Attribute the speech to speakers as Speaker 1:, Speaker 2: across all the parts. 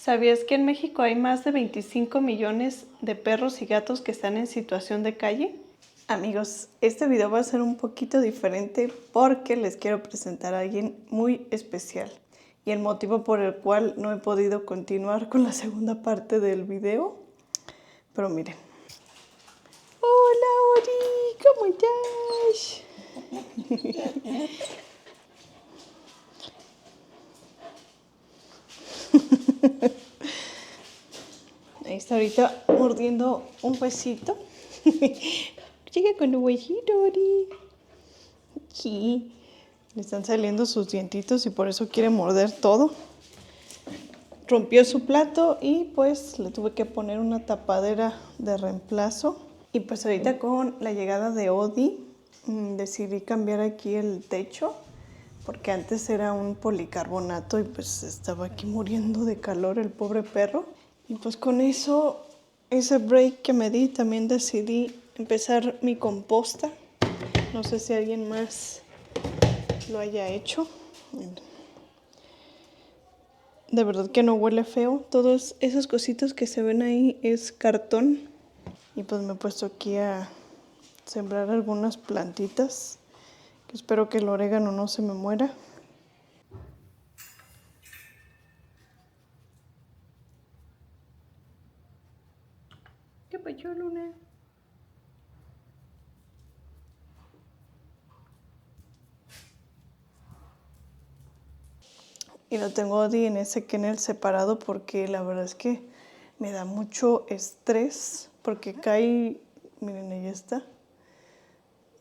Speaker 1: ¿Sabías que en México hay más de 25 millones de perros y gatos que están en situación de calle? Amigos, este video va a ser un poquito diferente porque les quiero presentar a alguien muy especial. Y el motivo por el cual no he podido continuar con la segunda parte del video. Pero miren. Hola, Ori, ¿cómo estás? Ahí está ahorita mordiendo un huesito. Llega con un huesito, Ori. Sí. Le están saliendo sus dientitos y por eso quiere morder todo. Rompió su plato y pues le tuve que poner una tapadera de reemplazo. Y pues ahorita con la llegada de Odi decidí cambiar aquí el techo porque antes era un policarbonato y pues estaba aquí muriendo de calor el pobre perro. Y pues con eso, ese break que me di, también decidí empezar mi composta. No sé si alguien más lo haya hecho. De verdad que no huele feo. Todas esas cositas que se ven ahí es cartón. Y pues me he puesto aquí a sembrar algunas plantitas. Que espero que el orégano no se me muera. ¿Qué pasó, Luna? Y lo tengo Odi en ese kennel separado porque la verdad es que me da mucho estrés. Porque Kai, miren, ella está.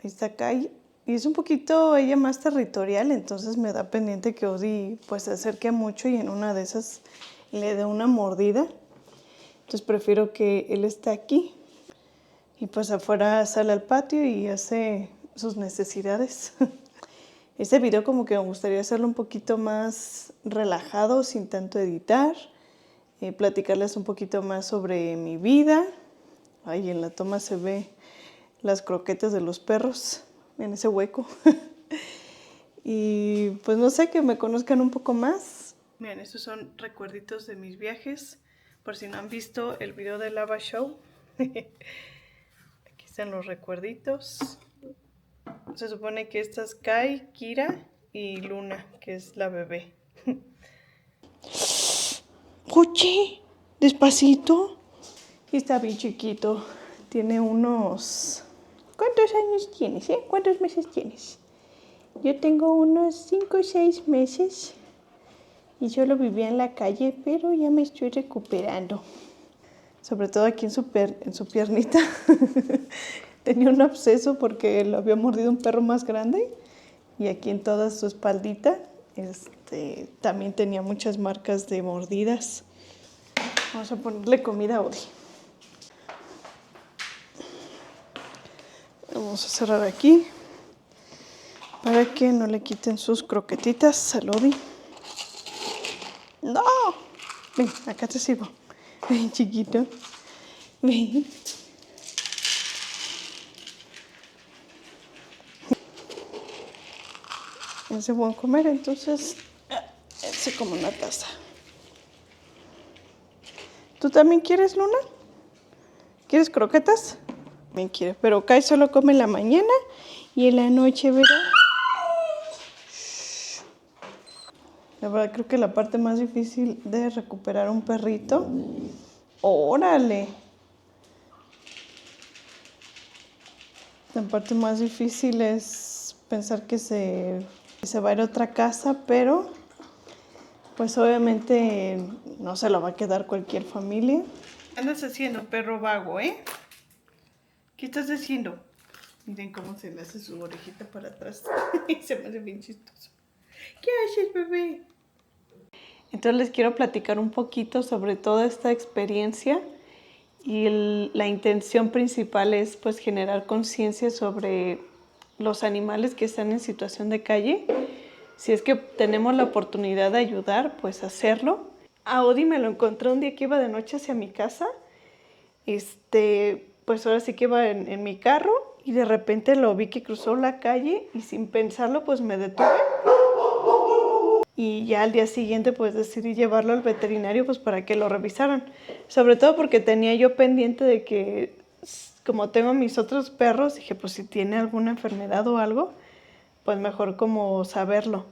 Speaker 1: Ahí está Kai. Y es un poquito ella más territorial, entonces me da pendiente que Odi pues se acerque mucho y en una de esas le dé una mordida. Entonces prefiero que él esté aquí y pues afuera sale al patio y hace sus necesidades. Este video como que me gustaría hacerlo un poquito más relajado, sin tanto editar. Platicarles un poquito más sobre mi vida. Ahí en la toma se ve las croquetas de los perros en ese hueco. Y pues no sé, que me conozcan un poco más. Miren, estos son recuerditos de mis viajes. Por si no han visto el video de Lava Show. Aquí están los recuerditos. Se supone que esta es Kai, Kira y Luna, que es la bebé. Oye, despacito. Y está bien chiquito. Tiene unos... ¿Cuántos años tienes, eh? ¿Cuántos meses tienes? Yo tengo unos 5 o 6 meses. Y solo vivía en la calle, pero ya me estoy recuperando. Sobre todo aquí en su piernita. Tenía un absceso porque lo había mordido un perro más grande. Y aquí en toda su espaldita también tenía muchas marcas de mordidas. Vamos a ponerle comida a Odi. Vamos a cerrar aquí para que no le quiten sus croquetitas al Odi. ¡No! Ven, acá te sirvo. Ven, chiquito. Ven. Es de buen comer, entonces él se come una taza. ¿Tú también quieres, Luna? ¿Quieres croquetas? Bien quiere, pero Kai solo come en la mañana y en la noche, ¿verdad? La verdad creo que la parte más difícil de recuperar un perrito... ¡Órale! La parte más difícil es pensar que se va a ir a otra casa, pero pues obviamente no se lo va a quedar cualquier familia. ¿Qué andas haciendo, perro vago, eh? ¿Qué estás haciendo? Miren cómo se le hace su orejita para atrás. Se me hace bien chistoso. ¿Qué haces, bebé? Entonces les quiero platicar un poquito sobre toda esta experiencia. Y la intención principal es pues generar conciencia sobre los animales que están en situación de calle. Si es que tenemos la oportunidad de ayudar, pues hacerlo. A Odi me lo encontré un día que iba de noche hacia mi casa. Pues ahora sí que iba en mi carro y de repente lo vi que cruzó la calle y sin pensarlo pues me detuve. y ya al día siguiente pues decidí llevarlo al veterinario pues para que lo revisaran. Sobre todo porque tenía yo pendiente de que, como tengo mis otros perros, dije pues si tiene alguna enfermedad o algo, pues mejor como saberlo.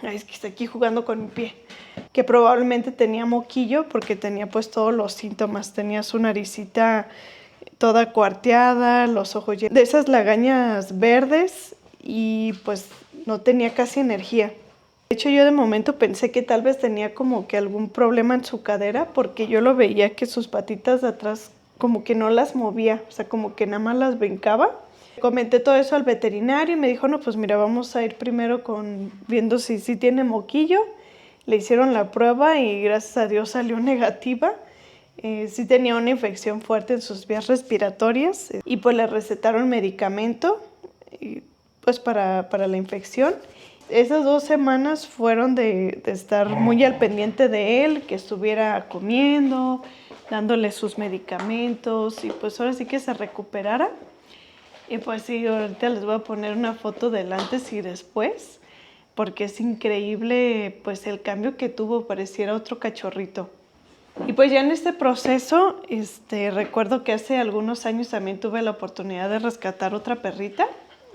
Speaker 1: Ay, es que está aquí jugando con mi pie. Que probablemente tenía moquillo porque tenía pues todos los síntomas. Tenía su naricita toda cuarteada, los ojos llenos de esas lagañas verdes y pues no tenía casi energía. De hecho, yo de momento pensé que tal vez tenía como que algún problema en su cadera porque yo lo veía que sus patitas de atrás como que no las movía, o sea, como que nada más las brincaba. Comenté todo eso al veterinario y me dijo, no, pues mira, vamos a ir primero viendo si tiene moquillo. Le hicieron la prueba y gracias a Dios salió negativa. Sí tenía una infección fuerte en sus vías respiratorias y pues le recetaron medicamento pues para la infección. Esas 2 semanas fueron de estar muy al pendiente de él, que estuviera comiendo, dándole sus medicamentos y pues ahora sí que se recuperara. Y pues sí, ahorita les voy a poner una foto del antes y después, porque es increíble pues el cambio que tuvo, pareciera otro cachorrito. Y pues ya en este proceso, recuerdo que hace algunos años también tuve la oportunidad de rescatar otra perrita.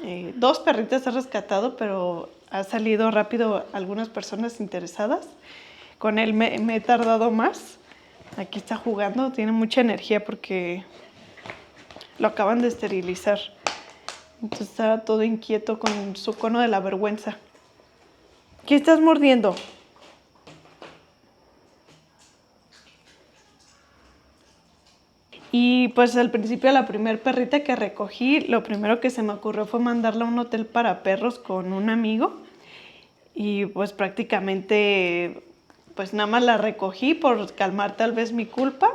Speaker 1: 2 perritas he rescatado, pero ha salido rápido algunas personas interesadas. Con él me he tardado más. Aquí está jugando, tiene mucha energía porque lo acaban de esterilizar. Entonces estaba todo inquieto con su cono de la vergüenza. ¿Qué estás mordiendo? Y pues al principio la primer perrita que recogí, lo primero que se me ocurrió fue mandarla a un hotel para perros con un amigo. Y pues prácticamente pues nada más la recogí por calmar tal vez mi culpa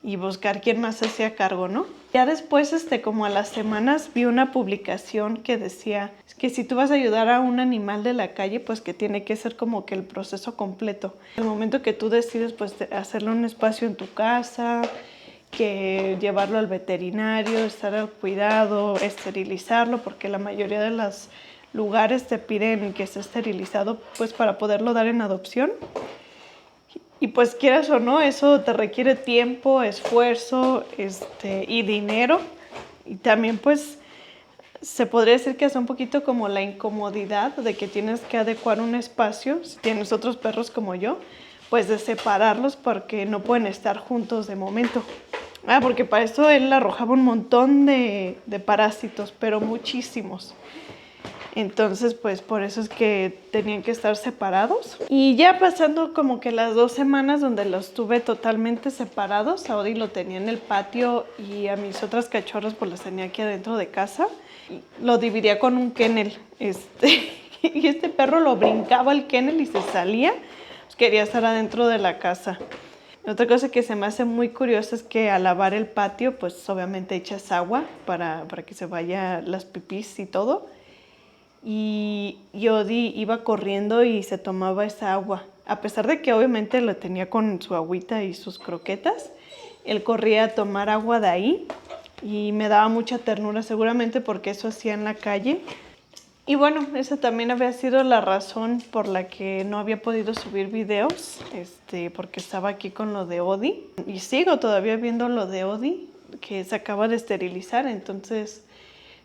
Speaker 1: y buscar quién más se hacía cargo, ¿no? Ya después, como a las semanas, vi una publicación que decía que si tú vas a ayudar a un animal de la calle, pues que tiene que ser como que el proceso completo. El momento que tú decides pues hacerle un espacio en tu casa, que llevarlo al veterinario, estar al cuidado, esterilizarlo, porque la mayoría de los lugares te piden que esté esterilizado pues para poderlo dar en adopción. Y pues quieras o no, eso te requiere tiempo, esfuerzo, y dinero. Y también pues se podría decir que es un poquito como la incomodidad de que tienes que adecuar un espacio, si tienes otros perros como yo, pues de separarlos porque no pueden estar juntos de momento. Porque para eso él arrojaba un montón de parásitos, pero muchísimos. Entonces, pues por eso es que tenían que estar separados. Y ya pasando como que las 2 semanas donde los tuve totalmente separados, a Odi lo tenía en el patio y a mis otras cachorras pues las tenía aquí adentro de casa. Lo dividía con un kennel. Y este perro lo brincaba al kennel y se salía. Pues quería estar adentro de la casa. Otra cosa que se me hace muy curiosa es que al lavar el patio, pues obviamente echas agua para que se vaya las pipís y todo. Y Odi iba corriendo y se tomaba esa agua. A pesar de que obviamente lo tenía con su agüita y sus croquetas, él corría a tomar agua de ahí y me daba mucha ternura, seguramente porque eso hacía en la calle. Y bueno, esa también había sido la razón por la que no había podido subir videos, porque estaba aquí con lo de Odi. Y sigo todavía viendo lo de Odi, que se acaba de esterilizar, entonces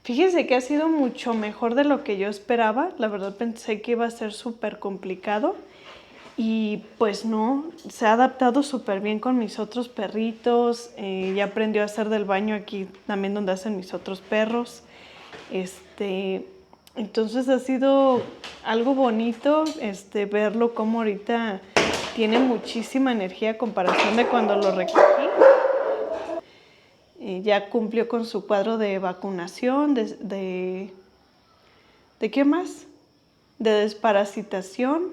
Speaker 1: fíjense que ha sido mucho mejor de lo que yo esperaba. La verdad pensé que iba a ser súper complicado y pues no, se ha adaptado súper bien con mis otros perritos. Ya aprendió a hacer del baño aquí también donde hacen mis otros perros. Entonces ha sido algo bonito verlo como ahorita tiene muchísima energía a comparación de cuando lo recogí. Ya cumplió con su cuadro de vacunación, ¿de qué más? De desparasitación.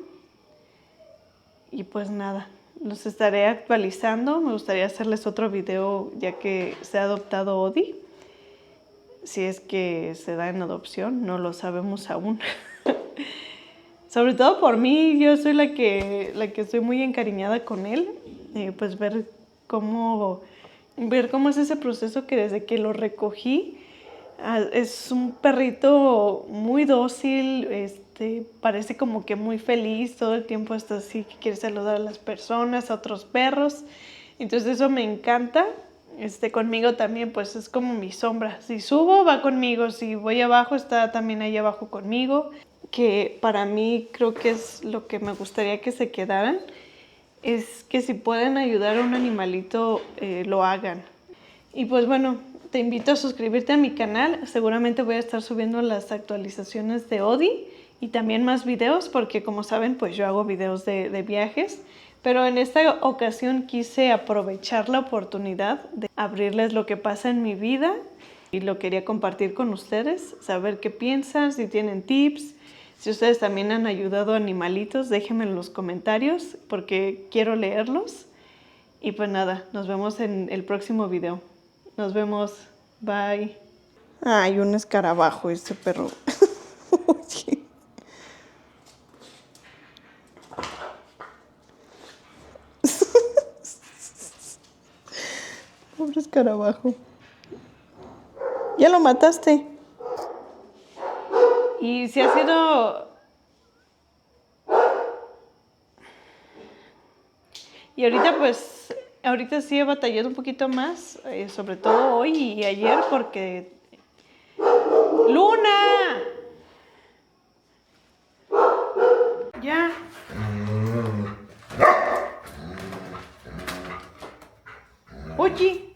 Speaker 1: Y pues nada, los estaré actualizando. Me gustaría hacerles otro video ya que se ha adoptado Odi. Si es que se da en adopción, no lo sabemos aún. Sobre todo por mí, yo soy la que estoy muy encariñada con él. Pues ver cómo es ese proceso que desde que lo recogí Es un perrito muy dócil, parece como que muy feliz, todo el tiempo está así, que quiere saludar a las personas, a otros perros. Entonces eso me encanta. Conmigo también, pues es como mi sombra. Si subo, va conmigo. Si voy abajo, está también ahí abajo conmigo. Que para mí creo que es lo que me gustaría que se quedaran. Es que si pueden ayudar a un animalito, lo hagan. Y pues bueno, te invito a suscribirte a mi canal. Seguramente voy a estar subiendo las actualizaciones de Odi y también más videos porque como saben pues yo hago videos de viajes. Pero en esta ocasión quise aprovechar la oportunidad de abrirles lo que pasa en mi vida y lo quería compartir con ustedes, saber qué piensan, si tienen tips. Si ustedes también han ayudado a animalitos, déjenme en los comentarios porque quiero leerlos. Y pues nada, nos vemos en el próximo video. Nos vemos. Bye. Ay, un escarabajo ese perro. Oye. Pobre escarabajo. Ya lo mataste. Y si ha sido... Y ahorita pues, ahorita sí he batallado un poquito más, sobre todo hoy y ayer porque... ¡Luna! Ya. Oye.